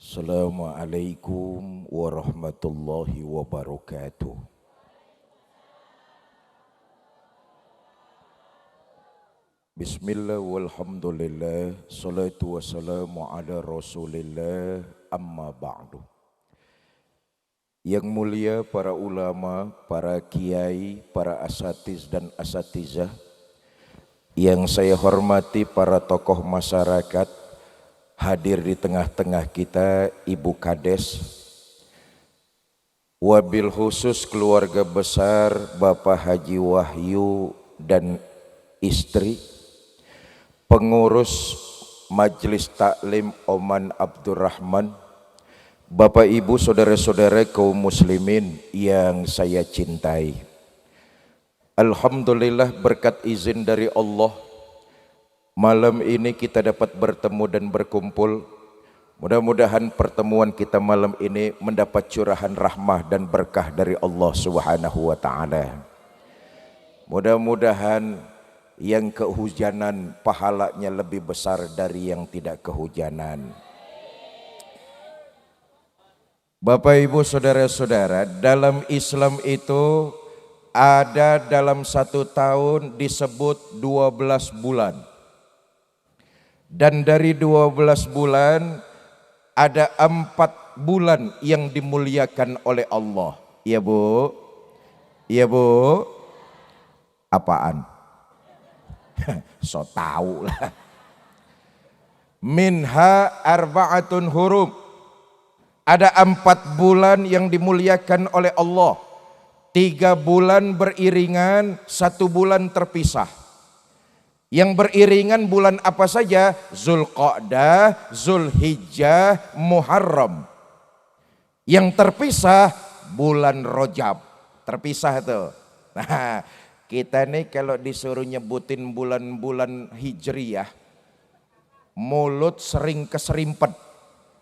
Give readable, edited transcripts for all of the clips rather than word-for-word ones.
Assalamualaikum warahmatullahi wabarakatuh. Bismillah walhamdulillah, salatu wassalamu ala rasulillah, amma ba'du. Yang mulia para ulama, para kiai, para asatiz dan asatizah, yang saya hormati para tokoh masyarakat, hadir di tengah-tengah kita Ibu Kades, wabil khusus keluarga besar Bapak Haji Wahyu dan istri, pengurus Majelis Taklim Oman Abdurrahman, Bapak Ibu saudara-saudara kaum muslimin yang saya cintai. Alhamdulillah berkat izin dari Allah, malam ini kita dapat bertemu dan berkumpul. Mudah-mudahan pertemuan kita malam ini mendapat curahan rahmah dan berkah dari Allah Subhanahu wa taala. Mudah-mudahan yang kehujanan pahalanya lebih besar dari yang tidak kehujanan. Bapak Ibu saudara-saudara, dalam Islam itu ada dalam satu tahun disebut 12 bulan. Dan dari 12 bulan ada 4 bulan yang dimuliakan oleh Allah. Iya Bu? Iya Bu? Apaan? So tahu lah. Minha arba'atun hurum. Ada 4 bulan yang dimuliakan oleh Allah. 3 bulan beriringan, 1 bulan terpisah. Yang beriringan bulan apa saja? Zulqa'dah, Zulhijjah, Muharram. Yang terpisah bulan Rajab. Terpisah tuh. Nah, kita nih kalau disuruh nyebutin bulan-bulan Hijriyah, mulut sering keserimpet.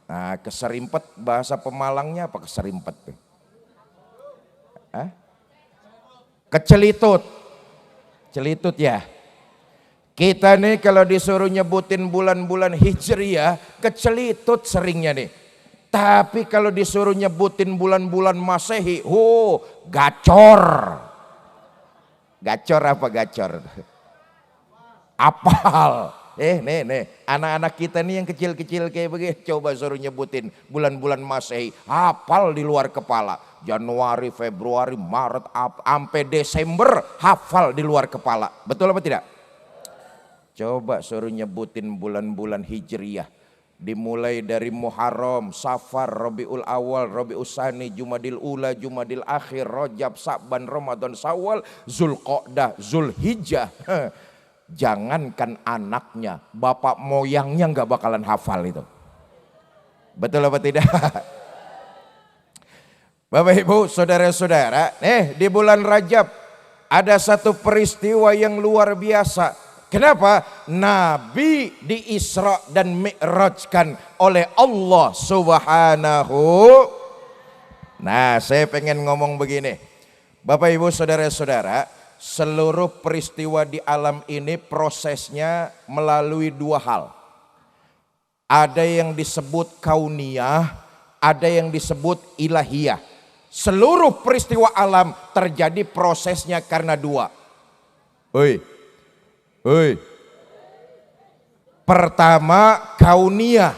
Nah, keserimpet bahasa Pemalangnya apa keserimpet? Hah? Kecelitut. Celitut ya. Kita nih kalau disuruh nyebutin bulan-bulan Hijriyah, kecelitut seringnya nih. Tapi kalau disuruh nyebutin bulan-bulan Masehi, gacor. Gacor apa gacor? Apal. Nih, anak-anak kita nih yang kecil-kecil kayak begini, coba suruh nyebutin bulan-bulan Masehi, hafal di luar kepala. Januari, Februari, Maret, sampai Desember, hafal di luar kepala. Betul apa tidak? Coba suruh nyebutin bulan-bulan Hijriyah. Dimulai dari Muharram, Safar, Rabiul Awal, Rabiul Tsani, Jumadil Ula, Jumadil Akhir, Rajab, Sa'ban, Ramadan, Syawal, Zulqa'dah, Zulhijjah. Jangankan anaknya, bapak moyangnya nggak bakalan hafal itu. Betul apa tidak? Bapak Ibu, saudara-saudara, di bulan Rajab ada satu peristiwa yang luar biasa. Kenapa? Nabi di Isra dan Mi'rajkan oleh Allah Subhanahu. Nah, saya pengen ngomong begini. Bapak Ibu saudara-saudara, seluruh peristiwa di alam ini prosesnya melalui 2 hal. Ada yang disebut kauniyah, ada yang disebut ilahiyah. Seluruh peristiwa alam terjadi prosesnya karena 2. Pertama, kauniyah.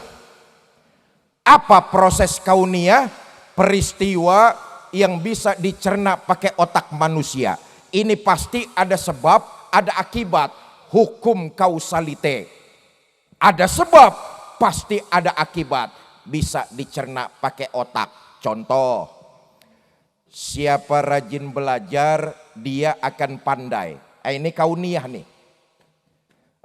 Apa proses kauniyah? Peristiwa yang bisa dicerna pakai otak manusia. Ini pasti ada sebab, ada akibat. Hukum kausalite. Ada sebab, pasti ada akibat. Bisa dicerna pakai otak. Contoh, siapa rajin belajar, dia akan pandai. Ini kauniyah nih.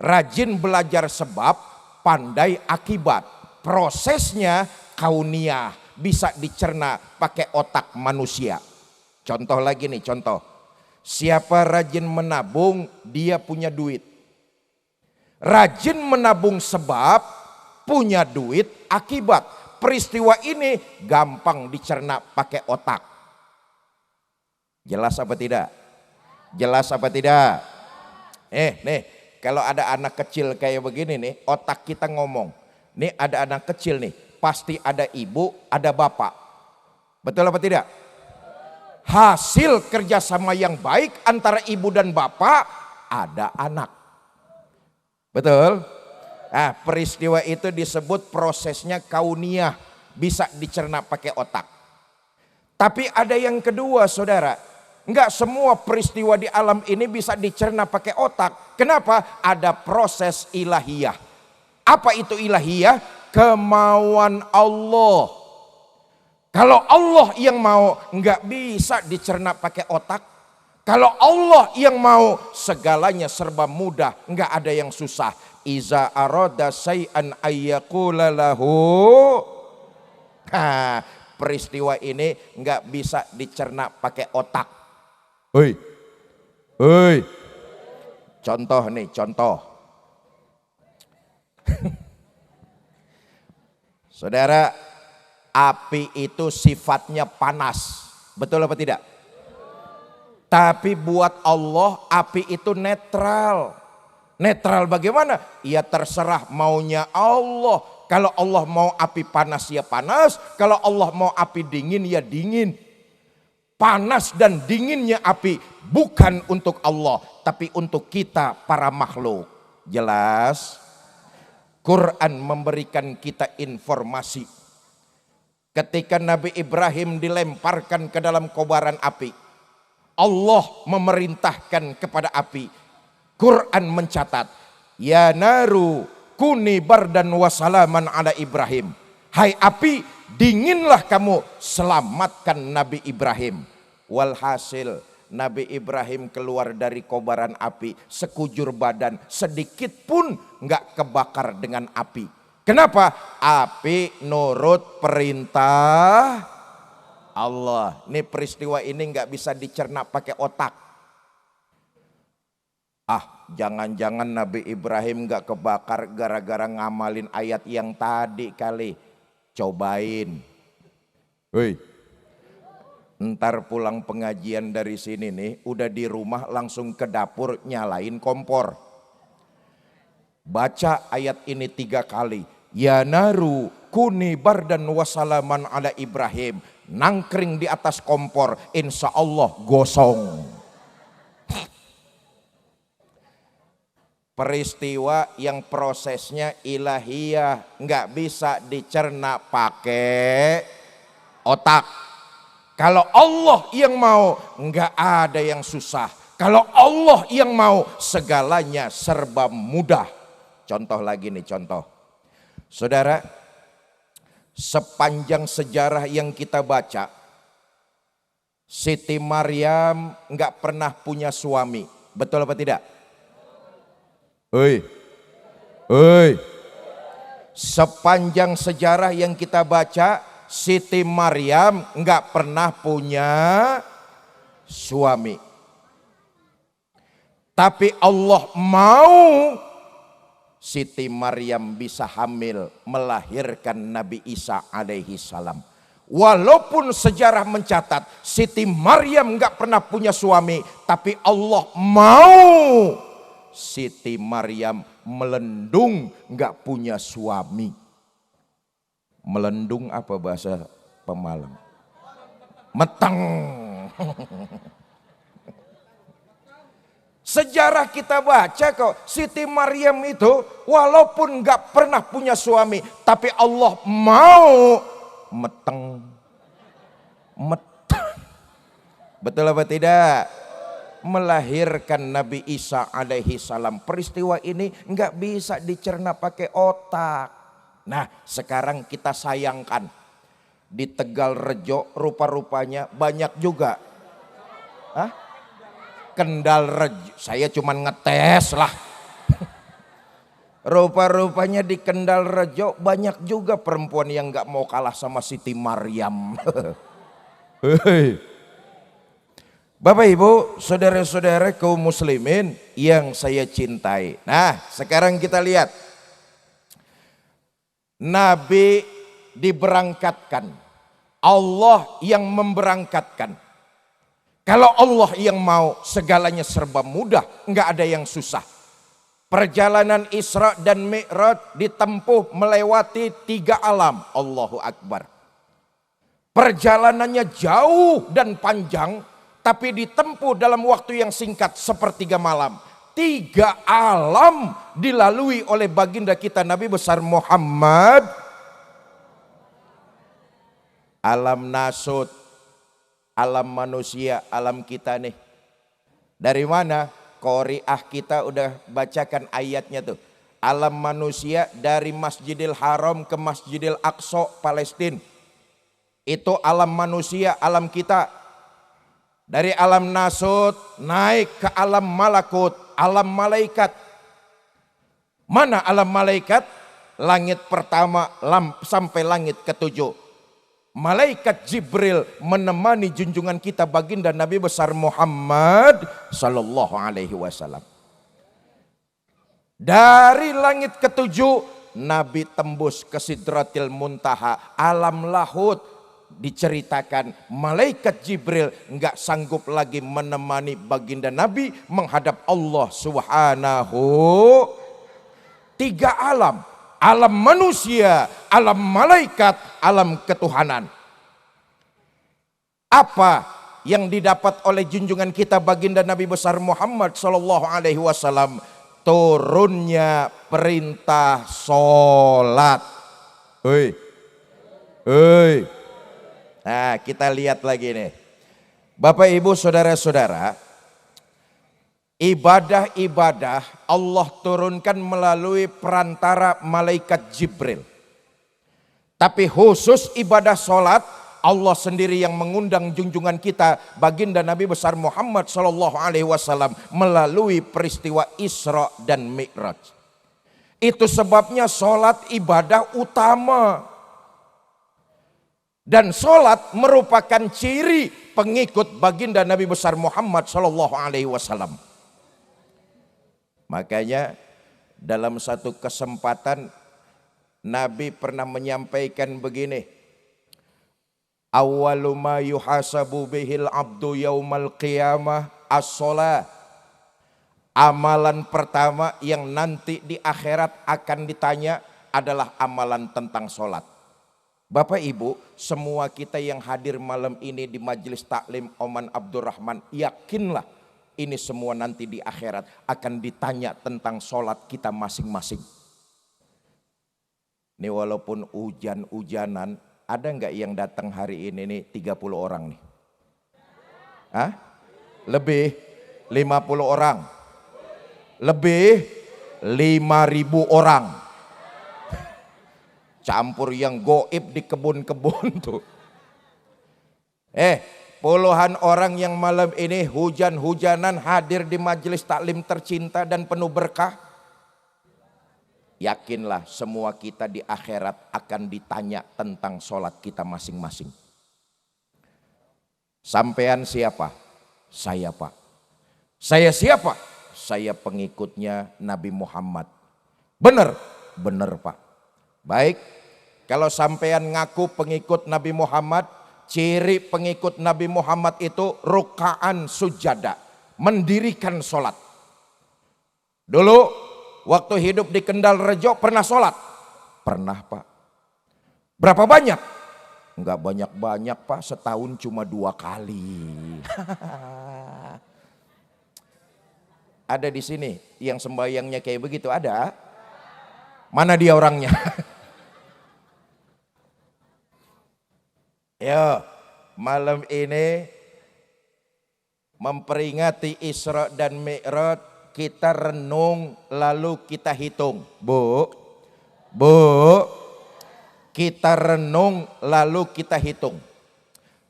Rajin belajar sebab, pandai akibat. Prosesnya kauniyah, bisa dicerna pakai otak manusia. Contoh lagi nih, contoh. Siapa rajin menabung, dia punya duit. Rajin menabung sebab, punya duit akibat. Peristiwa ini gampang dicerna pakai otak. Jelas apa tidak? Jelas apa tidak? Kalau ada anak kecil kayak begini nih, otak kita ngomong. Nih ada anak kecil nih, pasti ada ibu, ada bapak. Betul apa tidak? Hasil kerjasama yang baik antara ibu dan bapak, ada anak. Betul? Nah, peristiwa itu disebut prosesnya kauniyah, bisa dicerna pakai otak. Tapi ada yang kedua, saudara. Enggak semua peristiwa di alam ini bisa dicerna pakai otak. Kenapa? Ada proses ilahiyah. Apa itu ilahiyah? Kemauan Allah. Kalau Allah yang mau, enggak bisa dicerna pakai otak. Kalau Allah yang mau, segalanya serba mudah, enggak ada yang susah. Iza arada say'an ayyaqula lahu. Nah, peristiwa ini enggak bisa dicerna pakai otak. Hei, hei. Contoh nih, contoh. Saudara, api itu sifatnya panas. Betul apa tidak? Tapi buat Allah api itu netral. Netral bagaimana? Ya terserah maunya Allah. Kalau Allah mau api panas ya panas. Kalau Allah mau api dingin ya dingin. Panas dan dinginnya api bukan untuk Allah. Tapi untuk kita para makhluk. Jelas? Quran memberikan kita informasi. Ketika Nabi Ibrahim dilemparkan ke dalam kobaran api. Allah memerintahkan kepada api. Quran mencatat, ya naru kuni bardan wasalaman ala Ibrahim. Hai api, dinginlah kamu, selamatkan Nabi Ibrahim. Walhasil Nabi Ibrahim keluar dari kobaran api, sekujur badan, sedikit pun nggak kebakar dengan api. Kenapa? Api nurut perintah Allah. Ini peristiwa ini nggak bisa dicerna pakai otak. Jangan-jangan Nabi Ibrahim nggak kebakar gara-gara ngamalin ayat yang tadi kali. Cobain. Hei. Ntar pulang pengajian dari sini nih, udah di rumah langsung ke dapur nyalain kompor. Baca ayat ini 3 kali. Ya naru kuni bardan wasalaman ala Ibrahim. Nangkring di atas kompor, insya Allah gosong. Peristiwa yang prosesnya ilahiyah, nggak bisa dicerna pakai otak. Kalau Allah yang mau, nggak ada yang susah. Kalau Allah yang mau, segalanya serba mudah. Contoh lagi nih, contoh. Saudara, sepanjang sejarah yang kita baca, Siti Maryam nggak pernah punya suami. Betul apa tidak? Hei, hei. Sepanjang sejarah yang kita baca, Siti Maryam nggak pernah punya suami. Tapi Allah mau Siti Maryam bisa hamil, melahirkan Nabi Isa alaihi salam. Walaupun sejarah mencatat Siti Maryam nggak pernah punya suami, tapi Allah mau Siti Maryam melendung nggak punya suami. Melendung apa bahasa Pemalang? Meteng. Sejarah kita baca kok, Siti Maryam itu walaupun nggak pernah punya suami, tapi Allah mau meteng. Meteng. Betul apa tidak? Melahirkan Nabi Isa alaihi salam. Peristiwa ini nggak bisa dicerna pakai otak. Nah, sekarang kita sayangkan di Tegal Rejo rupa-rupanya banyak juga. Kendal Rejo, saya cuman ngetes lah. Rupa-rupanya di Kendal Rejo banyak juga perempuan yang nggak mau kalah sama Siti Maryam. Bapak Ibu, saudara-saudara kaum muslimin yang saya cintai. Nah, sekarang kita lihat. Nabi diberangkatkan. Allah yang memberangkatkan. Kalau Allah yang mau, segalanya serba mudah, enggak ada yang susah. Perjalanan Isra dan Mi'raj ditempuh melewati 3 alam. Allahu Akbar. Perjalanannya jauh dan panjang, tapi ditempuh dalam waktu yang singkat sepertiga malam. 3 alam dilalui oleh baginda kita Nabi besar Muhammad. Alam nasut, alam manusia, alam kita nih. Dari mana? Qori'ah kita udah bacakan ayatnya tuh. Alam manusia dari Masjidil Haram ke Masjidil Aqsa Palestina. Itu alam manusia, alam kita. Dari alam nasut naik ke alam malakut, alam malaikat. Mana alam malaikat? Langit pertama sampai langit ke-7. Malaikat Jibril menemani junjungan kita baginda Nabi besar Muhammad sallallahu alaihi wasallam. Dari langit ke-7 Nabi tembus ke Sidratil Muntaha, alam lahut. Diceritakan malaikat Jibril nggak sanggup lagi menemani baginda Nabi menghadap Allah Subhanahu. 3 alam, alam manusia, alam malaikat, alam ketuhanan. Apa yang didapat oleh junjungan kita baginda Nabi besar Muhammad sallallahu alaihi wasallam? Turunnya perintah sholat. Nah, kita lihat lagi nih. Bapak Ibu saudara-saudara, ibadah-ibadah Allah turunkan melalui perantara malaikat Jibril. Tapi khusus ibadah sholat, Allah sendiri yang mengundang junjungan kita baginda Nabi besar Muhammad sallallahu alaihi wasallam melalui peristiwa Isra dan Mi'raj. Itu sebabnya sholat ibadah utama. Dan sholat merupakan ciri pengikut baginda Nabi besar Muhammad sallallahu alaihi wasallam. Makanya dalam satu kesempatan Nabi pernah menyampaikan begini. Awwalu ma yuhasabu bihil abdu yaumal qiyamah as-shalah. Amalan pertama yang nanti di akhirat akan ditanya adalah amalan tentang sholat. Bapak Ibu, semua kita yang hadir malam ini di majelis taklim Oman Abdurrahman, yakinlah ini semua nanti di akhirat akan ditanya tentang sholat kita masing-masing. Ini walaupun hujan-hujanan, ada nggak yang datang hari ini nih 30 orang nih? Hah? Lebih 50 orang. Lebih 5.000 orang. Campur yang goib di kebun-kebun tuh. Puluhan orang yang malam ini hujan-hujanan hadir di majelis taklim tercinta dan penuh berkah. Yakinlah semua kita di akhirat akan ditanya tentang sholat kita masing-masing. Sampean siapa? Saya Pak. Saya siapa? Saya pengikutnya Nabi Muhammad. Benar? Benar Pak. Baik, kalau sampean ngaku pengikut Nabi Muhammad, ciri pengikut Nabi Muhammad itu rukaan sujada, mendirikan sholat. Dulu waktu hidup di Kendal Rejo pernah sholat? Pernah Pak. Berapa banyak? Enggak banyak-banyak Pak, setahun cuma 2 kali. Ada di sini yang sembayangnya kayak begitu, ada? Mana dia orangnya? Ya, malam ini memperingati Isra dan Mi'raj, kita renung lalu kita hitung. Bu, kita renung lalu kita hitung.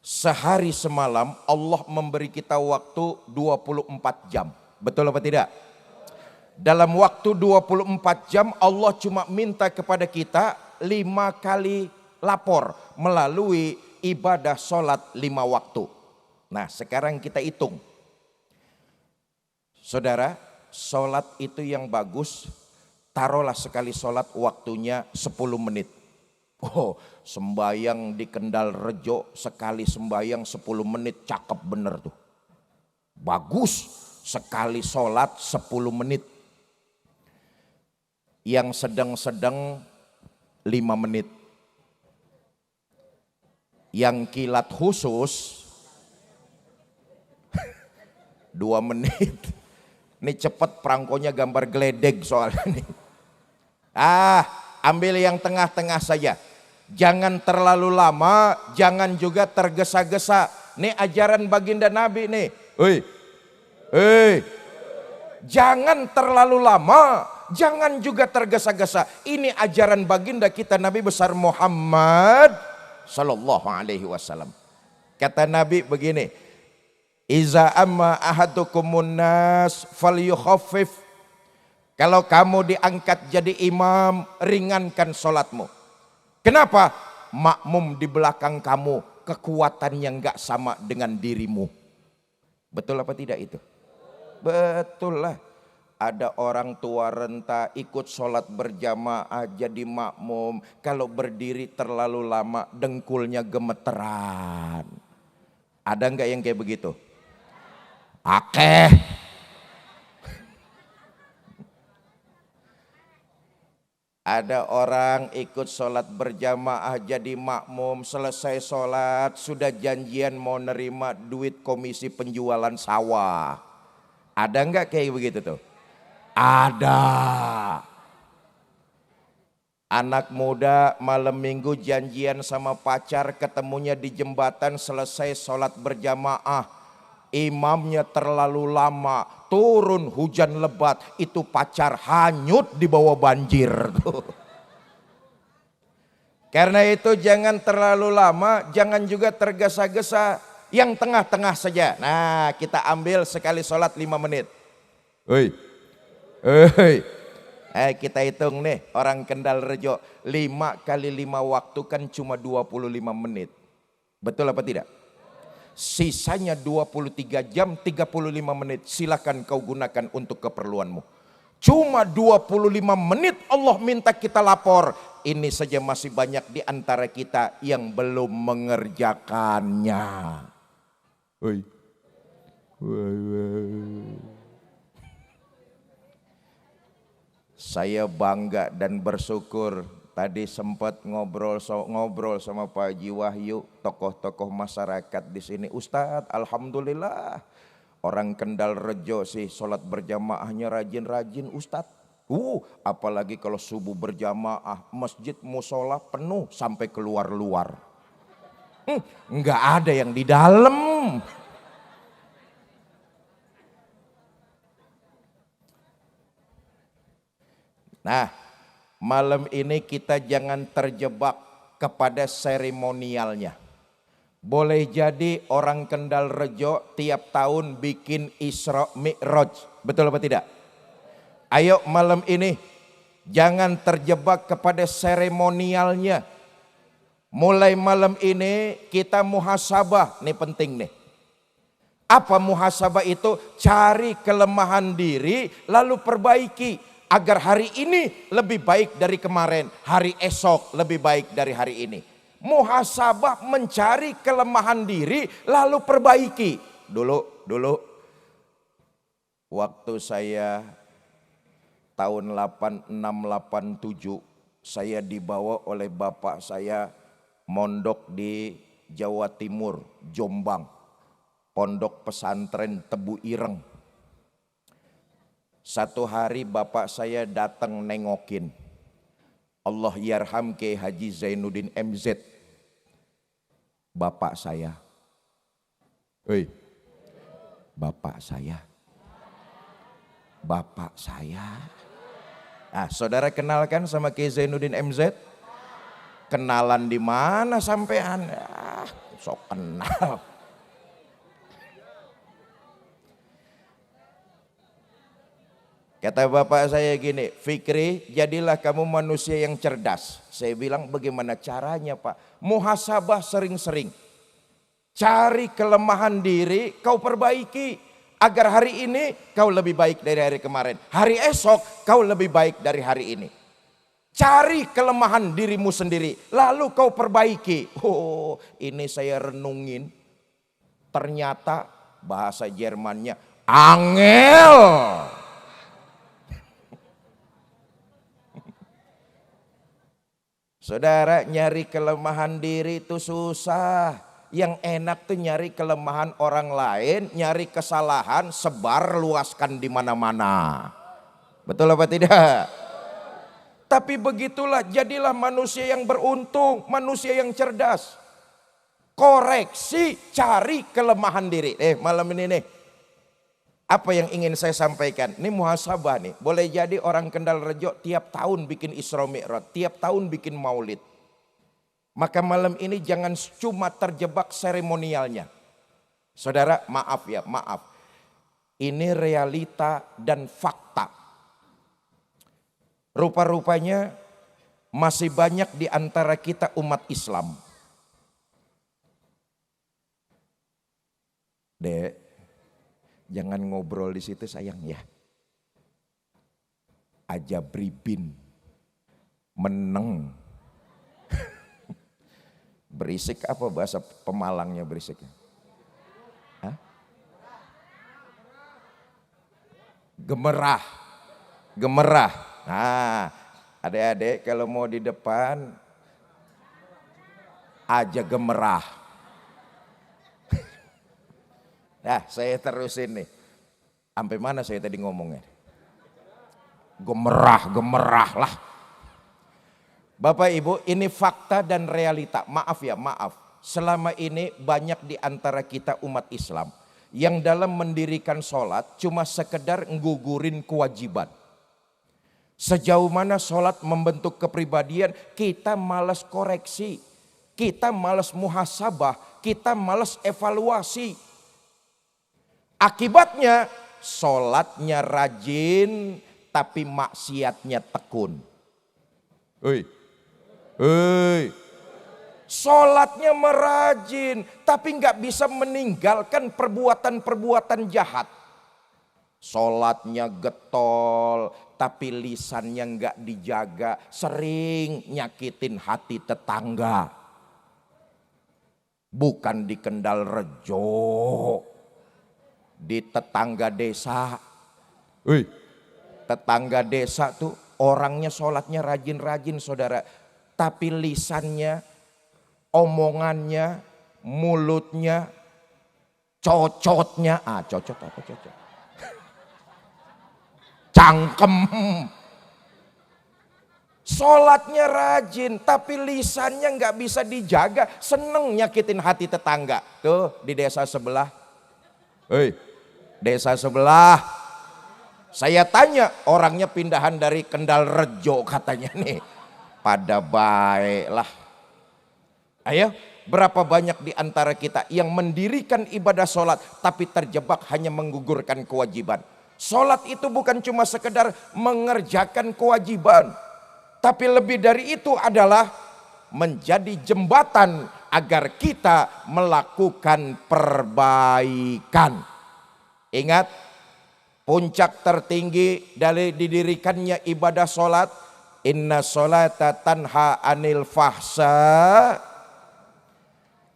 Sehari semalam Allah memberi kita waktu 24 jam. Betul apa tidak? Dalam waktu 24 jam Allah cuma minta kepada kita 5 kali lapor melalui ibadah sholat 5 waktu. Nah sekarang kita hitung. Saudara, sholat itu yang bagus, taruhlah sekali sholat waktunya 10 menit. Oh, sembayang di Kendal Rejo sekali sembayang 10 menit, cakep bener tuh. Bagus, sekali sholat 10 menit. Yang sedang-sedang 5 menit. Yang kilat khusus 2 menit. Ini cepet perangkonya gambar geledek soalnya nih. Ambil yang tengah-tengah saja. Jangan terlalu lama, jangan juga tergesa-gesa. Ini ajaran baginda Nabi nih. Jangan terlalu lama, jangan juga tergesa-gesa. Ini ajaran baginda kita Nabi besar Muhammad sallallahu alaihi wasallam. Kata Nabi begini, iza amma ahadukumun nas falyukhaffif. Kalau kamu diangkat jadi imam, ringankan sholatmu. Kenapa? Makmum di belakang kamu kekuatannya nggak sama dengan dirimu. Betul apa tidak itu? Betul lah. Ada orang tua renta ikut sholat berjamaah jadi makmum. Kalau berdiri terlalu lama dengkulnya gemeteran. Ada nggak yang kayak begitu? Akeh. Ada orang ikut sholat berjamaah jadi makmum, selesai sholat sudah janjian mau nerima duit komisi penjualan sawah. Ada nggak kayak begitu tuh? Ada. Anak muda malam minggu janjian sama pacar, ketemunya di jembatan, selesai sholat berjamaah. Imamnya terlalu lama, turun hujan lebat, itu pacar hanyut di bawah banjir. Karena itu jangan terlalu lama, jangan juga tergesa-gesa, yang tengah-tengah saja. Nah, kita ambil sekali sholat 5 menit. Kita hitung nih, orang Kendal Rejo, 5 kali 5 waktu kan cuma 25 menit. Betul apa tidak? Sisanya 23 jam 35 menit silakan kau gunakan untuk keperluanmu. Cuma 25 menit Allah minta kita lapor. Ini saja masih banyak di antara kita yang belum mengerjakannya. Saya bangga dan bersyukur. Tadi sempat ngobrol sama Pak Haji Wahyu, tokoh-tokoh masyarakat di sini. Ustadz, alhamdulillah orang Kendal Rejo sih sholat berjamaahnya rajin-rajin Ustadz. Apalagi kalau subuh berjamaah, masjid musola penuh sampai keluar-luar. Nggak ada yang di dalam. Nah, malam ini kita jangan terjebak kepada seremonialnya. Boleh jadi orang Kendal Rejo tiap tahun bikin Isra Mi'raj. Betul apa tidak? Ayo malam ini jangan terjebak kepada seremonialnya. Mulai malam ini kita muhasabah. Ini penting nih. Apa muhasabah itu? Cari kelemahan diri lalu perbaiki. Agar hari ini lebih baik dari kemarin, hari esok lebih baik dari hari ini. Muhasabah, mencari kelemahan diri lalu perbaiki. Dulu waktu saya tahun 86-87 saya dibawa oleh bapak saya mondok di Jawa Timur, Jombang. Pondok pesantren Tebu Ireng. Satu hari bapak saya datang nengokin. Allah yarham ke Haji Zainuddin MZ. Bapak saya. Bapak saya. Bapak saya. Saudara kenalkan sama Kiai Zainuddin MZ? Kenalan di mana sampean? Sok kenal. Kata bapak saya gini, Fikri, jadilah kamu manusia yang cerdas. Saya bilang, bagaimana caranya Pak? Muhasabah sering-sering. Cari kelemahan diri, kau perbaiki. Agar hari ini kau lebih baik dari hari kemarin. Hari esok kau lebih baik dari hari ini. Cari kelemahan dirimu sendiri, lalu kau perbaiki. Ini saya renungin. Ternyata bahasa Jermannya angel. Saudara, nyari kelemahan diri itu susah. Yang enak tuh nyari kelemahan orang lain, nyari kesalahan, sebar luaskan di mana-mana. Betul apa tidak? Tapi begitulah, jadilah manusia yang beruntung, manusia yang cerdas. Koreksi, cari kelemahan diri. Malam ini nih, apa yang ingin saya sampaikan? Ini muhasabah nih. Boleh jadi orang Kendal Rejo tiap tahun bikin Isra Mi'raj, tiap tahun bikin maulid. Maka malam ini jangan cuma terjebak seremonialnya. Saudara, maaf ya, maaf. Ini realita dan fakta. Rupa-rupanya masih banyak di antara kita umat Islam. Dek, jangan ngobrol di situ sayang ya. Aja bribin, meneng. Berisik apa bahasa Pemalangnya berisiknya? Hah? Gemerah, gemerah. Nah, adik-adik kalau mau di depan aja gemerah. Nah, saya terusin nih. Sampai mana saya tadi ngomongnya? Gemerah lah. Bapak Ibu, ini fakta dan realita. Maaf ya, maaf. Selama ini banyak di antara kita umat Islam yang dalam mendirikan sholat cuma sekedar nggugurin kewajiban. Sejauh mana sholat membentuk kepribadian, kita malas koreksi, kita malas muhasabah, kita malas evaluasi. Akibatnya sholatnya rajin tapi maksiatnya tekun. Sholatnya merajin tapi nggak bisa meninggalkan perbuatan-perbuatan jahat. Sholatnya getol tapi lisannya nggak dijaga, sering nyakitin hati tetangga. Bukan di Kendal Rejo, di tetangga desa. Tetangga desa tuh orangnya sholatnya rajin-rajin saudara. Tapi lisannya, omongannya, mulutnya, cocotnya. Cocot apa cocot? Cangkem. Sholatnya rajin tapi lisannya nggak bisa dijaga, seneng nyakitin hati tetangga. Tuh di desa sebelah. Desa sebelah. Saya tanya, orangnya pindahan dari Kendal Rejo katanya nih. Pada baiklah. Ayo, berapa banyak di antara kita yang mendirikan ibadah sholat tapi terjebak hanya menggugurkan kewajiban. Sholat itu bukan cuma sekedar mengerjakan kewajiban, tapi lebih dari itu adalah menjadi jembatan agar kita melakukan perbaikan. Ingat, puncak tertinggi dari didirikannya ibadah sholat, inna sholata tanha anil fahsya,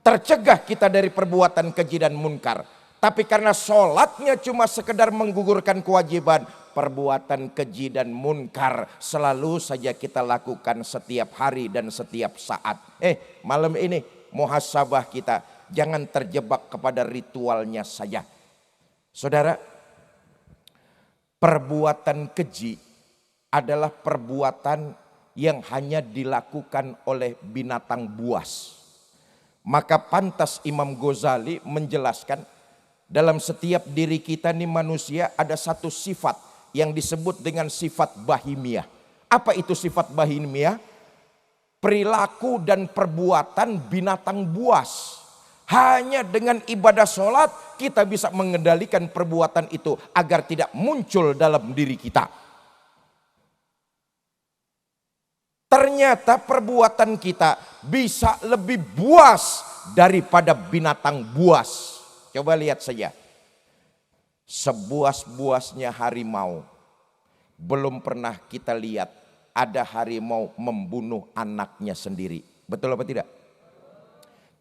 tercegah kita dari perbuatan keji dan munkar. Tapi karena sholatnya cuma sekedar menggugurkan kewajiban, perbuatan keji dan munkar selalu saja kita lakukan setiap hari dan setiap saat. Malam ini muhasabah kita, jangan terjebak kepada ritualnya saja. Saudara, perbuatan keji adalah perbuatan yang hanya dilakukan oleh binatang buas. Maka pantas Imam Ghazali menjelaskan, dalam setiap diri kita nih manusia ada satu sifat yang disebut dengan sifat bahimiyah. Apa itu sifat bahimiyah? Perilaku dan perbuatan binatang buas. Hanya dengan ibadah sholat kita bisa mengendalikan perbuatan itu agar tidak muncul dalam diri kita. Ternyata perbuatan kita bisa lebih buas daripada binatang buas. Coba lihat saja, sebuas-buasnya harimau, belum pernah kita lihat ada harimau membunuh anaknya sendiri. Betul apa tidak?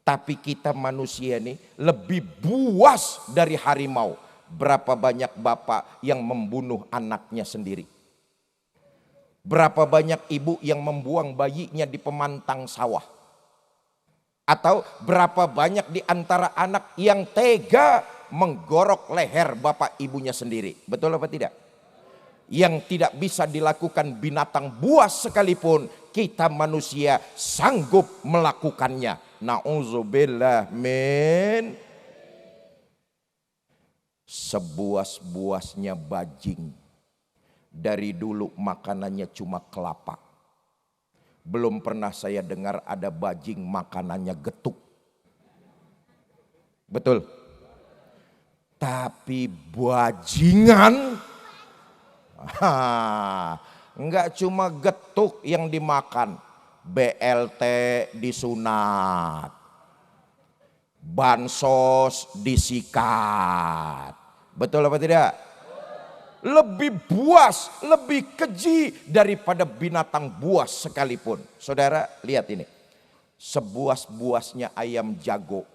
Tapi kita manusia ini lebih buas dari harimau. Berapa banyak bapak yang membunuh anaknya sendiri? Berapa banyak ibu yang membuang bayinya di pemantang sawah? Atau berapa banyak di antara anak yang tega menggorok leher bapak ibunya sendiri? Betul apa tidak? Yang tidak bisa dilakukan binatang buas sekalipun, kita manusia sanggup melakukannya. Nauzubillah min. Sebuas-buasnya bajing, dari dulu makanannya cuma kelapa. Belum pernah saya dengar ada bajing makanannya getuk. Betul. Tapi bajingan, enggak cuma getuk yang dimakan, BLT disunat, bansos disikat. Betul apa tidak? Lebih buas, lebih keji daripada binatang buas sekalipun. Saudara lihat ini, sebuas-buasnya ayam jago,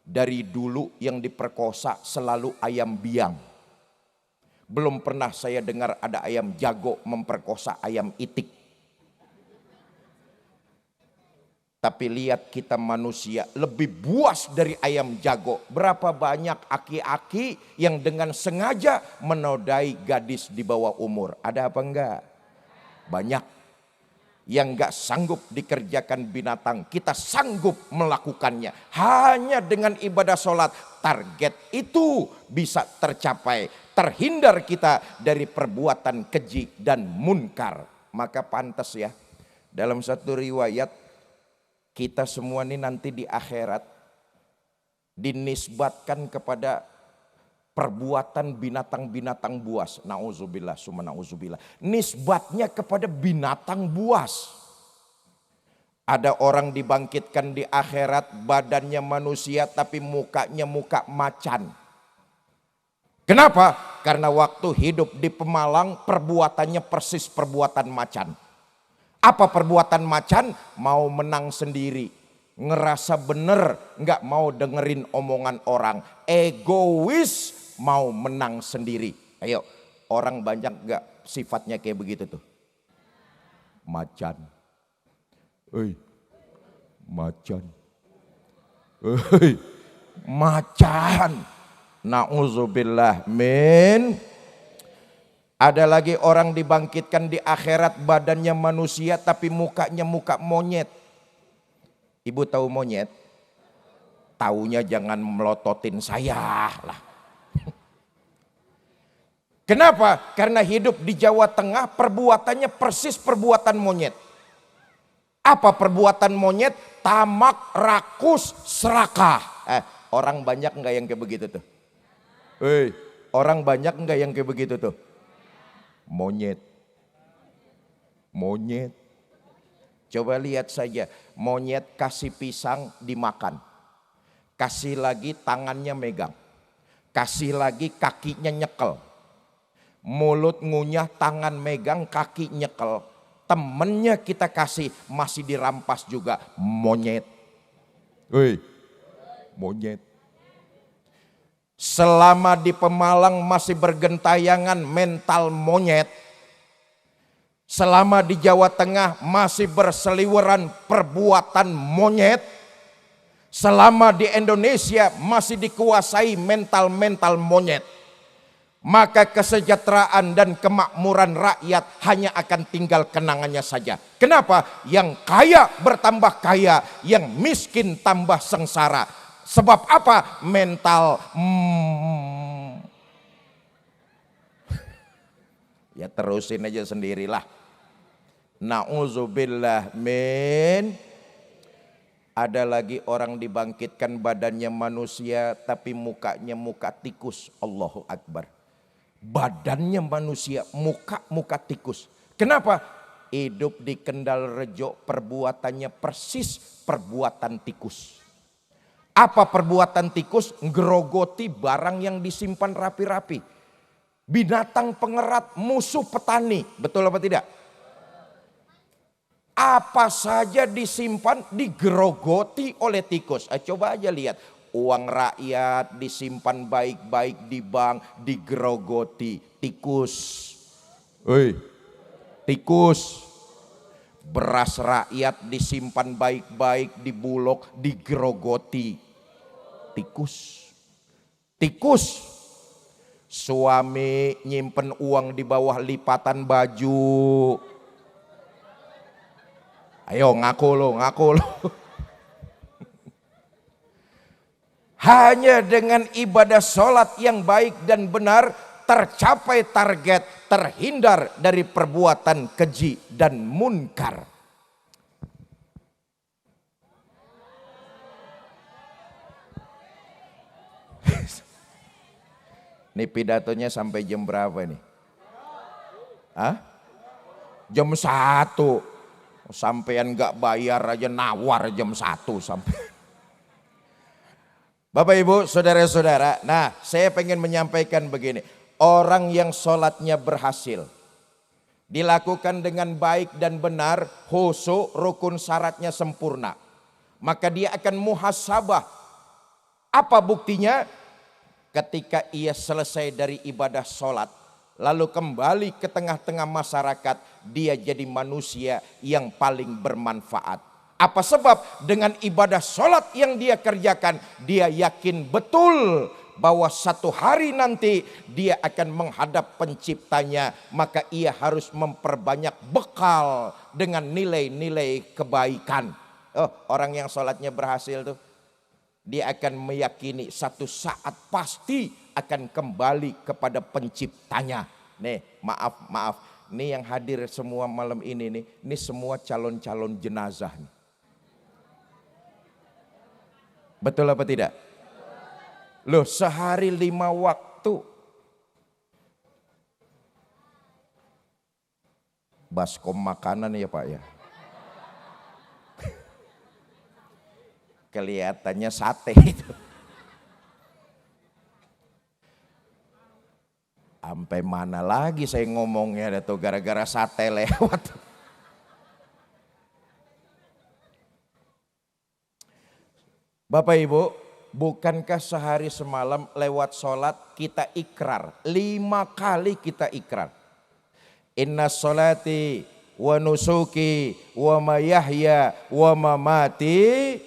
dari dulu yang diperkosa selalu ayam biang. Belum pernah saya dengar ada ayam jago memperkosa ayam itik. Tapi lihat kita manusia lebih buas dari ayam jago. Berapa banyak aki-aki yang dengan sengaja menodai gadis di bawah umur. Ada apa enggak? Banyak. Yang enggak sanggup dikerjakan binatang, kita sanggup melakukannya. Hanya dengan ibadah sholat, target itu bisa tercapai. Terhindar kita dari perbuatan keji dan munkar. Maka pantas ya, dalam satu riwayat, kita semua ini nanti di akhirat dinisbatkan kepada perbuatan binatang-binatang buas. Nauzubillah, summa nauzubillah. Nisbatnya kepada binatang buas. Ada orang dibangkitkan di akhirat, badannya manusia tapi mukanya muka macan. Kenapa? Karena waktu hidup di Pemalang perbuatannya persis perbuatan macan. Apa perbuatan macan? Mau menang sendiri, ngerasa bener, nggak mau dengerin omongan orang, egois, mau menang sendiri. Ayo, orang banyak nggak sifatnya kayak begitu tuh? Macan, macan, macan. Nauzubillah min. Ada lagi orang dibangkitkan di akhirat, badannya manusia tapi mukanya muka monyet. Ibu tahu monyet? Taunya jangan melototin saya lah. Kenapa? Karena hidup di Jawa Tengah perbuatannya persis perbuatan monyet. Apa perbuatan monyet? Tamak, rakus, serakah. Orang banyak enggak yang kayak begitu tuh? Orang banyak enggak yang kayak begitu tuh? Monyet, monyet. Coba lihat saja, monyet kasih pisang dimakan, kasih lagi tangannya megang, kasih lagi kakinya nyekel, mulut ngunyah, tangan megang, kaki nyekel. Temennya kita kasih masih dirampas juga, monyet. Monyet. Selama di Pemalang masih bergentayangan mental monyet, selama di Jawa Tengah masih berseliweran perbuatan monyet, selama di Indonesia masih dikuasai mental-mental monyet, maka kesejahteraan dan kemakmuran rakyat hanya akan tinggal kenangannya saja. Kenapa? Yang kaya bertambah kaya, yang miskin tambah sengsara. Sebab apa? Mental ya terusin aja sendirilah. Nauzubillah min. Ada lagi orang dibangkitkan badannya manusia tapi mukanya muka tikus. Allahu Akbar. Badannya manusia, muka tikus. Kenapa? Hidup di Kendal Rejo perbuatannya persis perbuatan tikus. Apa perbuatan tikus? Ngerogoti barang yang disimpan rapi-rapi. Binatang pengerat, musuh petani. Betul apa tidak? Apa saja disimpan digerogoti oleh tikus. Coba aja lihat. Uang rakyat disimpan baik-baik di bank, digerogoti tikus. Tikus. Beras rakyat disimpan baik-baik di Bulog, digerogoti. Tikus. Tikus. Suami nyimpen uang di bawah lipatan baju. Ayo ngaku lo. Hanya dengan ibadah sholat yang baik dan benar tercapai target, terhindar dari perbuatan keji dan munkar. Ini pidatonya sampai jam berapa nih? Hah? Jam 1. Sampean gak bayar aja nawar jam 1 sampai. Bapak Ibu, saudara-saudara, nah saya pengen menyampaikan begini. Orang yang sholatnya berhasil, dilakukan dengan baik dan benar, khusyuk, rukun syaratnya sempurna, maka dia akan muhasabah. Apa buktinya? Ketika ia selesai dari ibadah sholat, lalu kembali ke tengah-tengah masyarakat, dia jadi manusia yang paling bermanfaat. Apa sebab? Dengan ibadah sholat yang dia kerjakan, dia yakin betul bahwa satu hari nanti dia akan menghadap penciptanya, maka ia harus memperbanyak bekal dengan nilai-nilai kebaikan. Orang yang sholatnya berhasil tuh, dia akan meyakini satu saat pasti akan kembali kepada penciptanya. Nih, maaf, nih yang hadir semua malam ini nih, ini semua calon-calon jenazah nih. Betul apa tidak? Loh, sehari 5 waktu. Baskom makanan ya Pak ya. Kelihatannya sate itu. Sampai mana lagi saya ngomongnya tuh gara-gara sate lewat. Bapak Ibu, bukankah sehari semalam lewat sholat kita ikrar? 5 kali kita ikrar. Inna sholati wa nusuki wa mayahya wa mamati.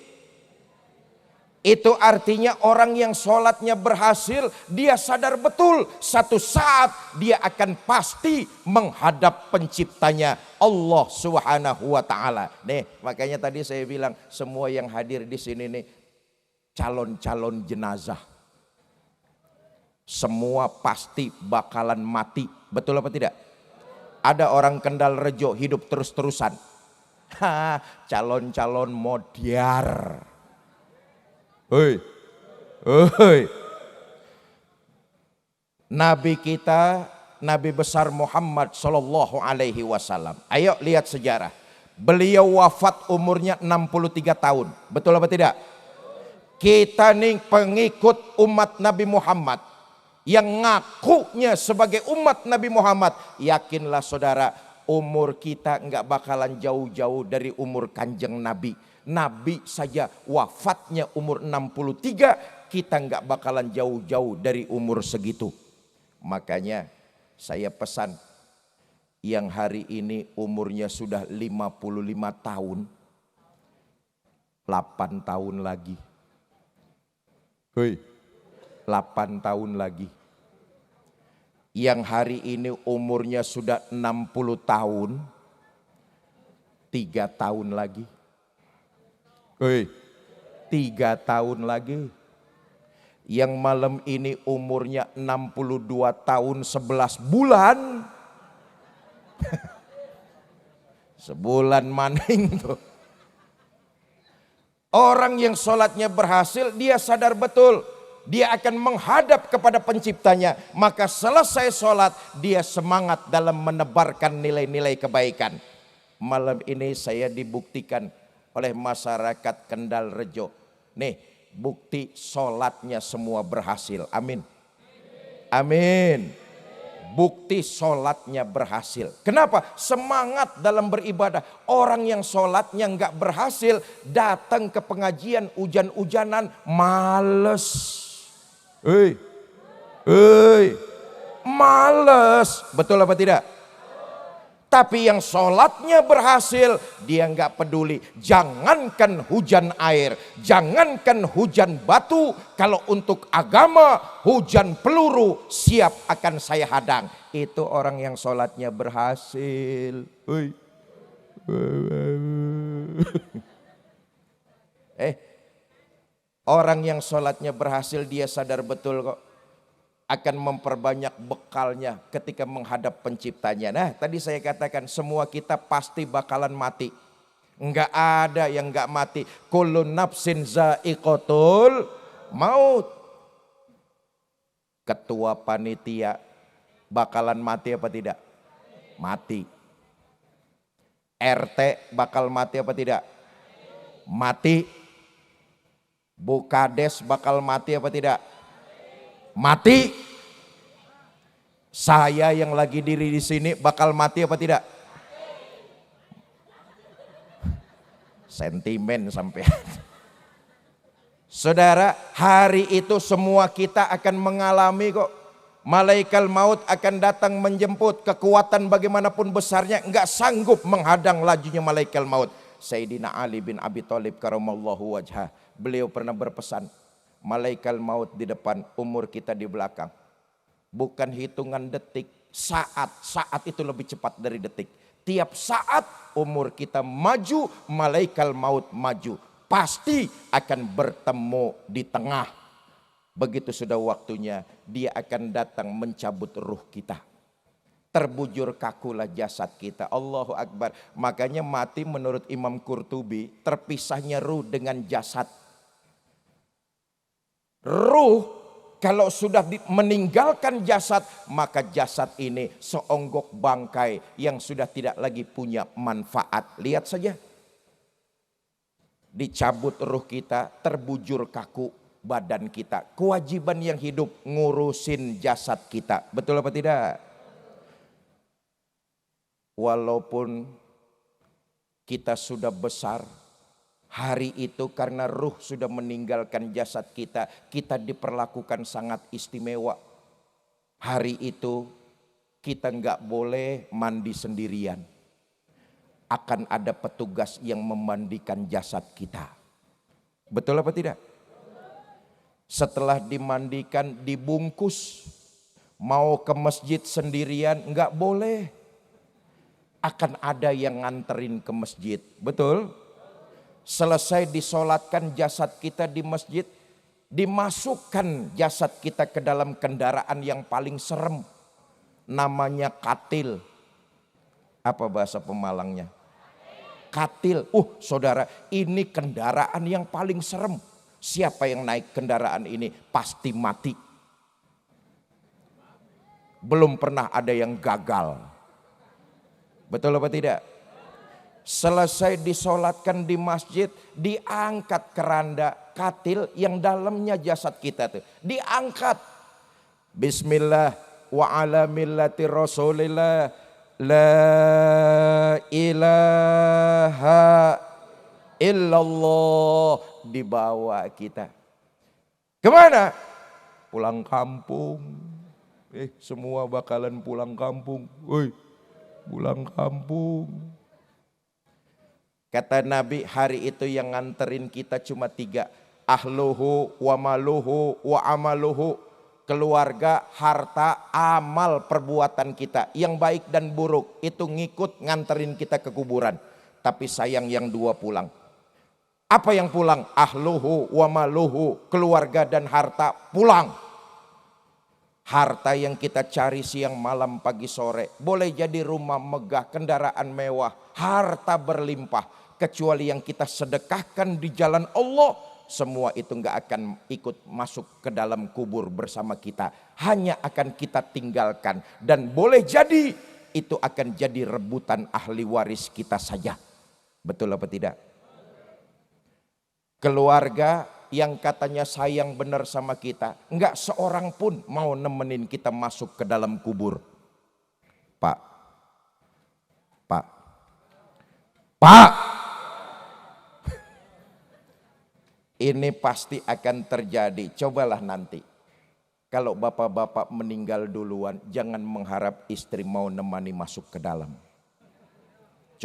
Itu artinya orang yang sholatnya berhasil, dia sadar betul satu saat dia akan pasti menghadap penciptanya, Allah Subhanahu wa ta'ala. Nih, makanya tadi saya bilang semua yang hadir di sini nih calon-calon jenazah. Semua pasti bakalan mati. Betul apa tidak? Ada orang Kendal Rejo hidup terus-terusan. Calon-calon modiar. Hoi. Nabi kita, Nabi besar Muhammad sallallahu alaihi wasallam. Ayo lihat sejarah. Beliau wafat umurnya 63 tahun. Betul apa tidak? Kita nih pengikut umat Nabi Muhammad yang ngakunya sebagai umat Nabi Muhammad, yakinlah saudara, umur kita nggak bakalan jauh-jauh dari umur kanjeng Nabi. Nabi saja wafatnya umur 63, kita nggak bakalan jauh-jauh dari umur segitu. Makanya saya pesan yang hari ini umurnya sudah 55 tahun, 8 tahun lagi. 8 tahun lagi. Yang hari ini umurnya sudah 60 tahun, 3 tahun lagi. 3 tahun lagi. Yang malam ini umurnya 62 tahun 11 bulan. Sebulan maning tuh. Orang yang sholatnya berhasil, dia sadar betul dia akan menghadap kepada penciptanya. Maka selesai sholat, dia semangat dalam menebarkan nilai-nilai kebaikan. Malam ini saya dibuktikan oleh masyarakat Kendal Rejo. Nih, bukti sholatnya semua berhasil. Amin. Amin. Bukti sholatnya berhasil. Kenapa? Semangat dalam beribadah. Orang yang sholatnya nggak berhasil, datang ke pengajian hujan-hujanan, males. Males. Betul apa tidak? Tapi yang sholatnya berhasil, dia nggak peduli. Jangankan hujan air, jangankan hujan batu. Kalau untuk agama, hujan peluru siap akan saya hadang. Itu orang yang sholatnya berhasil. Orang yang sholatnya berhasil, dia sadar betul kok. Akan memperbanyak bekalnya ketika menghadap penciptanya. Nah, tadi saya katakan semua kita pasti bakalan mati. Enggak ada yang enggak mati. Kullu nafsin za'iqatul maut. Ketua panitia bakalan mati apa tidak? Mati. RT bakal mati apa tidak? Mati. Bu Kades bakal mati apa tidak? Mati. Saya yang lagi diri di sini bakal mati apa tidak? Sentimen sampai. Saudara, hari itu semua kita akan mengalami kok. Malaikat maut akan datang menjemput. Kekuatan bagaimanapun besarnya enggak sanggup menghadang lajunya malaikat maut. Sayyidina Ali bin Abi Thalib karamallahu wajhah, beliau pernah berpesan, malaikat maut di depan, umur kita di belakang. Bukan hitungan detik, saat itu lebih cepat dari detik. Tiap saat umur kita maju, malaikat maut maju. Pasti akan bertemu di tengah. Begitu sudah waktunya, dia akan datang mencabut ruh kita. Terbujur kakulah jasad kita. Allahu Akbar. Makanya mati menurut Imam Qurtubi, terpisahnya ruh dengan jasad. Ruh kalau sudah meninggalkan jasad, maka jasad ini seonggok bangkai yang sudah tidak lagi punya manfaat. Lihat saja. Dicabut ruh kita, terbujur kaku badan kita. Kewajiban yang hidup ngurusin jasad kita. Betul apa tidak? Walaupun kita sudah besar, hari itu karena ruh sudah meninggalkan jasad kita, kita diperlakukan sangat istimewa. Hari itu kita nggak boleh mandi sendirian. Akan ada petugas yang memandikan jasad kita. Betul apa tidak? Setelah dimandikan, dibungkus. Mau ke masjid sendirian nggak boleh. Akan ada yang nganterin ke masjid. Betul? Selesai disolatkan jasad kita di masjid, dimasukkan jasad kita ke dalam kendaraan yang paling serem. Namanya katil. Apa bahasa Pemalangnya? Katil. Saudara, ini kendaraan yang paling serem. Siapa yang naik kendaraan ini pasti mati. Belum pernah ada yang gagal. Betul apa tidak? Selesai disolatkan di masjid, diangkat keranda katil yang dalamnya jasad kita tuh. Diangkat. Bismillah wa ala millati rasulillah. La ilaha illallah. Dibawa kita. Kemana? Pulang kampung. Semua bakalan pulang kampung. Pulang kampung. Kata Nabi, hari itu yang nganterin kita cuma 3. Ahluhu wa maluhu wa amaluhu. Keluarga, harta, amal perbuatan kita. Yang baik dan buruk itu ngikut nganterin kita ke kuburan. Tapi sayang yang 2 pulang. Apa yang pulang? Ahluhu wa maluhu. Keluarga dan harta pulang. Harta yang kita cari siang malam pagi sore. Boleh jadi rumah megah, kendaraan mewah, harta berlimpah. Kecuali yang kita sedekahkan di jalan Allah. Semua itu gak akan ikut masuk ke dalam kubur bersama kita. Hanya akan kita tinggalkan. Dan boleh jadi itu akan jadi rebutan ahli waris kita saja. Betul apa tidak? Keluarga yang katanya sayang benar sama kita, enggak seorang pun mau nemenin kita masuk ke dalam kubur. Pak, ini pasti akan terjadi. Cobalah nanti, kalau bapak-bapak meninggal duluan, jangan mengharap istri mau nemani masuk ke dalam.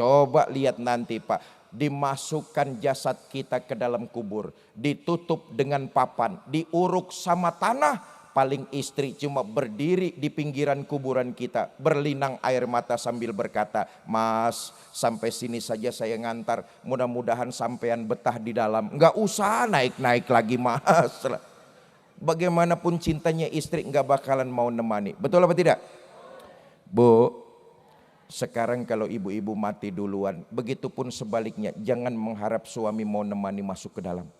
Coba lihat nanti Pak, dimasukkan jasad kita ke dalam kubur, ditutup dengan papan, diuruk sama tanah, paling istri cuma berdiri di pinggiran kuburan kita, berlinang air mata sambil berkata, "Mas, sampai sini saja saya ngantar, mudah-mudahan sampean betah di dalam, nggak usah naik-naik lagi Mas." Bagaimanapun cintanya istri nggak bakalan mau nemani, betul apa tidak? Bu, sekarang kalau ibu-ibu mati duluan, begitupun sebaliknya, jangan mengharap suami mau nemani masuk ke dalam.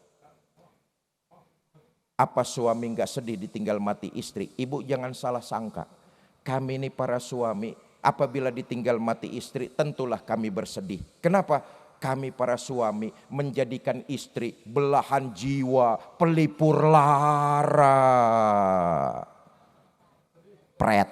Apa suami nggak sedih ditinggal mati istri? Ibu jangan salah sangka. Kami ini para suami, apabila ditinggal mati istri, tentulah kami bersedih. Kenapa? Kami para suami menjadikan istri belahan jiwa, pelipur lara. Pret.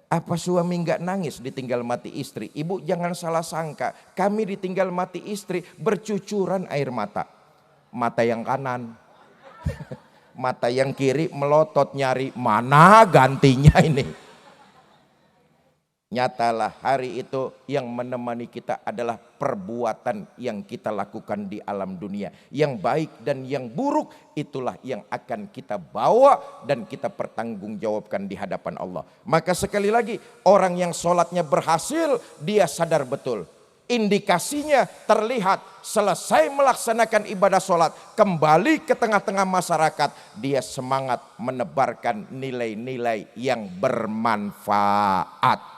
Apa suami nggak nangis ditinggal mati istri? Ibu jangan salah sangka, kami ditinggal mati istri bercucuran air mata. Mata yang kanan, mata yang kiri melotot nyari mana gantinya ini. Nyatalah hari itu yang menemani kita adalah perbuatan yang kita lakukan di alam dunia. Yang baik dan yang buruk itulah yang akan kita bawa dan kita pertanggungjawabkan di hadapan Allah. Maka sekali lagi, orang yang sholatnya berhasil, dia sadar betul. Indikasinya terlihat selesai melaksanakan ibadah sholat, kembali ke tengah-tengah masyarakat, dia semangat menebarkan nilai-nilai yang bermanfaat.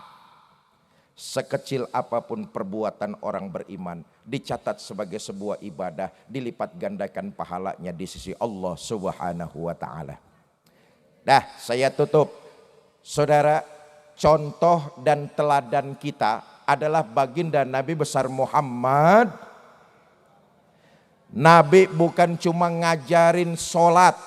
Sekecil apapun perbuatan orang beriman dicatat sebagai sebuah ibadah, dilipat gandakan pahalanya di sisi Allah Subhanahu wa taala. Dah, saya tutup. Saudara, contoh dan teladan kita adalah baginda Nabi besar Muhammad. Nabi bukan cuma ngajarin sholat,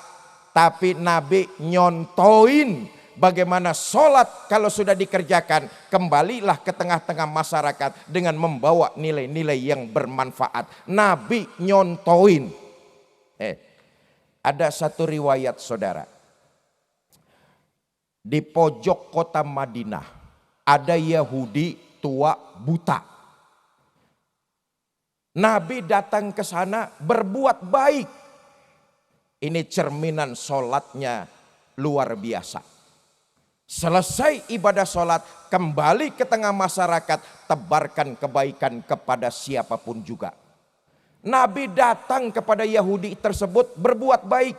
tapi Nabi nyontoin bagaimana sholat kalau sudah dikerjakan, kembalilah ke tengah-tengah masyarakat dengan membawa nilai-nilai yang bermanfaat. Nabi nyontoin. Ada satu riwayat saudara. Di pojok kota Madinah ada Yahudi tua buta. Nabi datang ke sana berbuat baik. Ini cerminan sholatnya luar biasa. Selesai ibadah sholat, kembali ke tengah masyarakat, tebarkan kebaikan kepada siapapun juga. Nabi datang kepada Yahudi tersebut berbuat baik.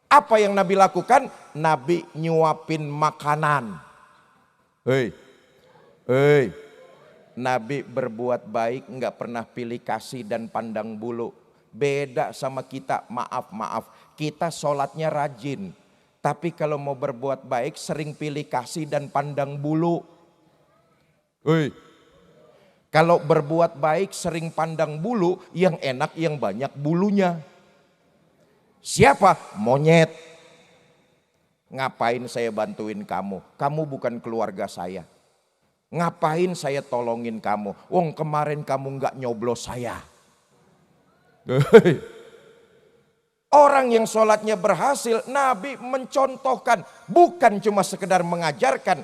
Apa yang Nabi lakukan? Nabi nyuapin makanan. Hei, Nabi berbuat baik, nggak pernah pilih kasih dan pandang bulu. Beda sama kita, maaf. Kita sholatnya rajin. Tapi kalau mau berbuat baik sering pilih kasih dan pandang bulu. Kalau berbuat baik sering pandang bulu, yang enak yang banyak bulunya. Siapa? Monyet. Ngapain saya bantuin kamu? Kamu bukan keluarga saya. Ngapain saya tolongin kamu? Wong kemarin kamu nggak nyoblos saya. Orang yang sholatnya berhasil, Nabi mencontohkan, bukan cuma sekedar mengajarkan.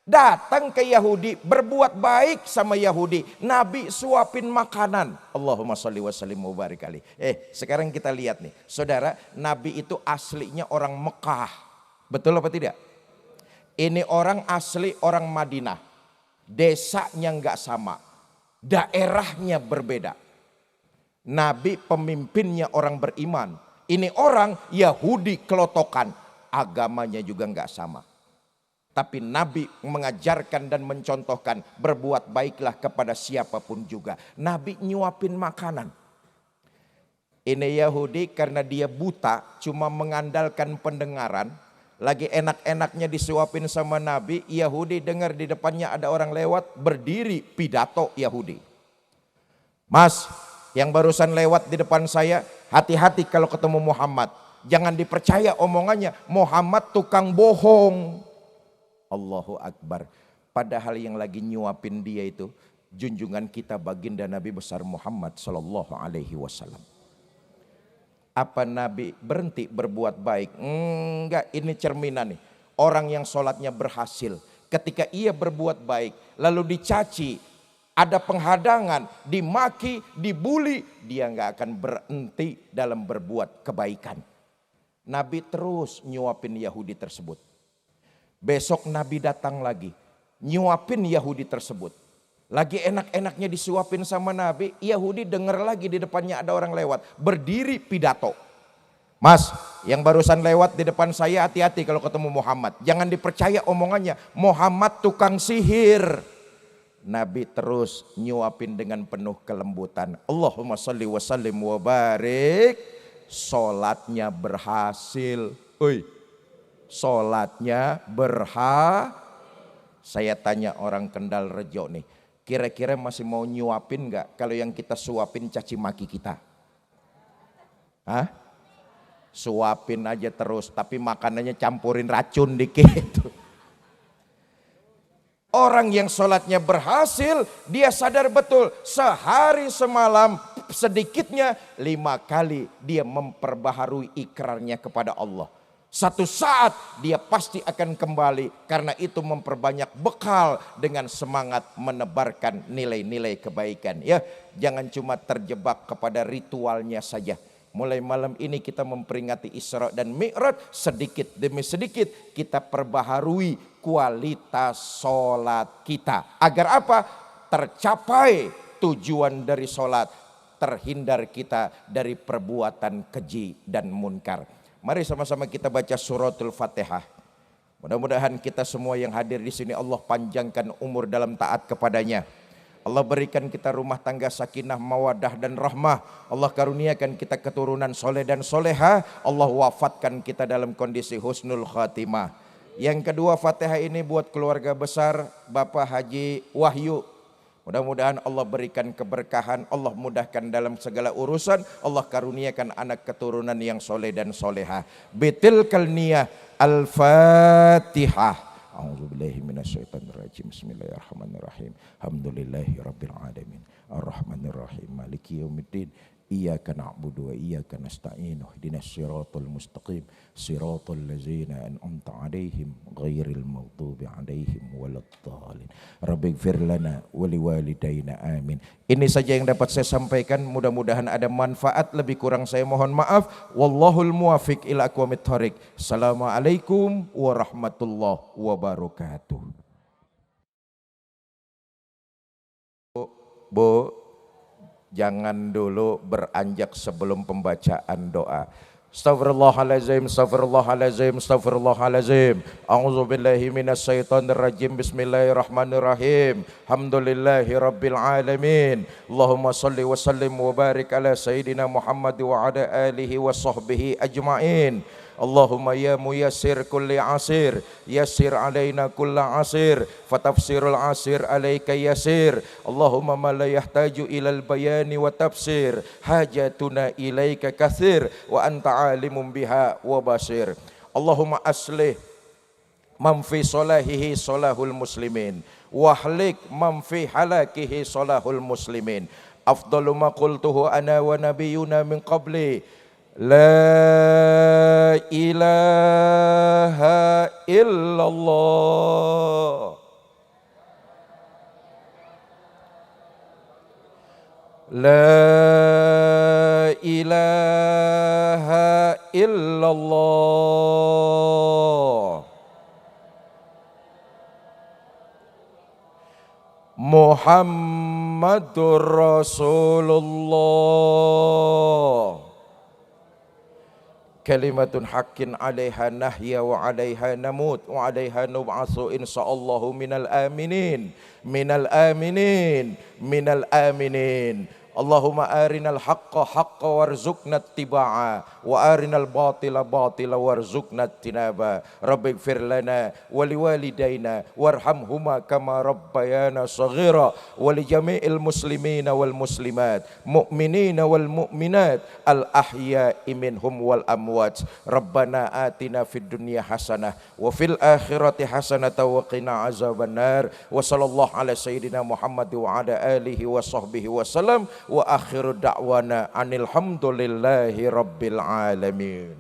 Datang ke Yahudi, berbuat baik sama Yahudi, Nabi suapin makanan. Allahumma sholli wa sallim wa barik alaihi. Sekarang kita lihat nih, saudara, Nabi itu aslinya orang Mekah. Betul apa tidak? Ini orang asli orang Madinah. Desanya nggak sama, daerahnya berbeda. Nabi pemimpinnya orang beriman. Ini orang Yahudi kelotokan. Agamanya juga nggak sama. Tapi Nabi mengajarkan dan mencontohkan, berbuat baiklah kepada siapapun juga. Nabi nyuapin makanan. Ini Yahudi karena dia buta, cuma mengandalkan pendengaran. Lagi enak-enaknya disuapin sama Nabi. Yahudi dengar di depannya ada orang lewat, berdiri pidato Yahudi. Mas, yang barusan lewat di depan saya, hati-hati kalau ketemu Muhammad. Jangan dipercaya omongannya, Muhammad tukang bohong. Allahu Akbar. Padahal yang lagi nyuapin dia itu junjungan kita baginda Nabi besar Muhammad sallallahu alaihi wasallam. Apa Nabi berhenti berbuat baik? Enggak, ini cerminan nih. Orang yang sholatnya berhasil, ketika ia berbuat baik, lalu dicaci, ada penghadangan, dimaki, dibuli, dia nggak akan berhenti dalam berbuat kebaikan. Nabi terus nyuapin Yahudi tersebut. Besok Nabi datang lagi, nyuapin Yahudi tersebut. Lagi enak-enaknya disuapin sama Nabi, Yahudi dengar lagi di depannya ada orang lewat, berdiri pidato. Mas, yang barusan lewat di depan saya, hati-hati kalau ketemu Muhammad. Jangan dipercaya omongannya, Muhammad tukang sihir. Nabi terus nyuapin dengan penuh kelembutan. Allahumma sholli wa sallim wa barik. Sholatnya berhasil. Sholatnya Saya tanya orang Kendal Rejo nih, kira-kira masih mau nyuapin gak kalau yang kita suapin caci maki kita? Hah? Suapin aja terus, tapi makanannya campurin racun dikit. Orang yang sholatnya berhasil, dia sadar betul sehari semalam sedikitnya 5 kali dia memperbaharui ikrarnya kepada Allah. Satu saat dia pasti akan kembali, karena itu memperbanyak bekal dengan semangat menebarkan nilai-nilai kebaikan. Ya, jangan cuma terjebak kepada ritualnya saja. Mulai malam ini kita memperingati Isra dan Mi'raj, sedikit demi sedikit kita perbaharui kualitas sholat kita. Agar apa? Tercapai tujuan dari sholat, terhindar kita dari perbuatan keji dan munkar. Mari sama-sama kita baca suratul Fatihah. Mudah-mudahan kita semua yang hadir di sini Allah panjangkan umur dalam taat kepadanya. Allah berikan kita rumah tangga sakinah, mawadah dan rahmah. Allah karuniakan kita keturunan soleh dan soleha. Allah wafatkan kita dalam kondisi husnul khatimah. Yang kedua, Fatihah ini buat keluarga besar Bapak Haji Wahyu. Mudah-mudahan Allah berikan keberkahan, Allah mudahkan dalam segala urusan, Allah karuniakan anak keturunan yang soleh dan soleha. Bitilkal niyah Al-Fatihah. A'udzubillahi minasyaitonirrajim. Bismillahirrahmanirrahim. Alhamdulillahirabbil alamin. Arrahmanirrahim. Maliki yaumiddin. Iyyaka na'budu wa iyyaka nasta'in. Ihdinas siratal mustaqim. Siratal ladzina an'amta 'alaihim ghairil maghdubi 'alaihim waladdallin. Rabbighfir lana wa liwalidayna amin. Ini saja yang dapat saya sampaikan, mudah-mudahan ada manfaat, lebih kurang saya mohon maaf. Wallahul muwaffiq ila aqwamit thoriq. Assalamualaikum warahmatullahi wabarakatuh. Bu, jangan dulu beranjak sebelum pembacaan doa. Astaghfirullahalazim, astaghfirullahalazim, astaghfirullahalazim. A'udzubillahi minasyaitonirrajim. Bismillahirrahmanirrahim. Alhamdulillahi rabbil alamin. Allahumma salli wa sallim wa barik ala sayyidina Muhammad wa ala alihi wa sahbihi ajma'in. Allahumma ya muyassir kulli asir, yassir alaina kulla asir, fatafsirul asir alaika yasir. Allahumma ma la yahtaju ilal bayani wa tafsir, hajatuna ilaika kathir, wa anta alimun biha wa basir. Allahumma aslih man fi salahihi salahul muslimin, wahlik man fi halakihi salahul muslimin. Afdalu ma qultuhu ana wa nabiyyuna min qabli, la ilaha illallah, la ilaha illallah, Muhammadur Rasulullah. Kalimatun haqqin 'alaiha nahya wa 'alaiha namut wa 'alaiha nub'atsu insyaallahu minal aminin, minal aminin, minal aminin. Allahumma arinal haqqa haqqa warzuqna ittiba'a wa arinal batila batila warzuqna ijtinaba. Rabbighfir lana wa liwalidayna warhamhuma kama rabbayana shaghira wa li jami'il muslimina wal muslimat, mu'minina wal mu'minat, al ahya'i minhum wal amwat. Rabbana atina fid dunya hasanah wa fil akhirati hasanah wa qina azabannar. Wa sallallahu ala sayyidina Muhammad wa ala alihi wa sahbihi wasallam. Wa akhiru da'wana anil hamdulillahi rabbil alamin.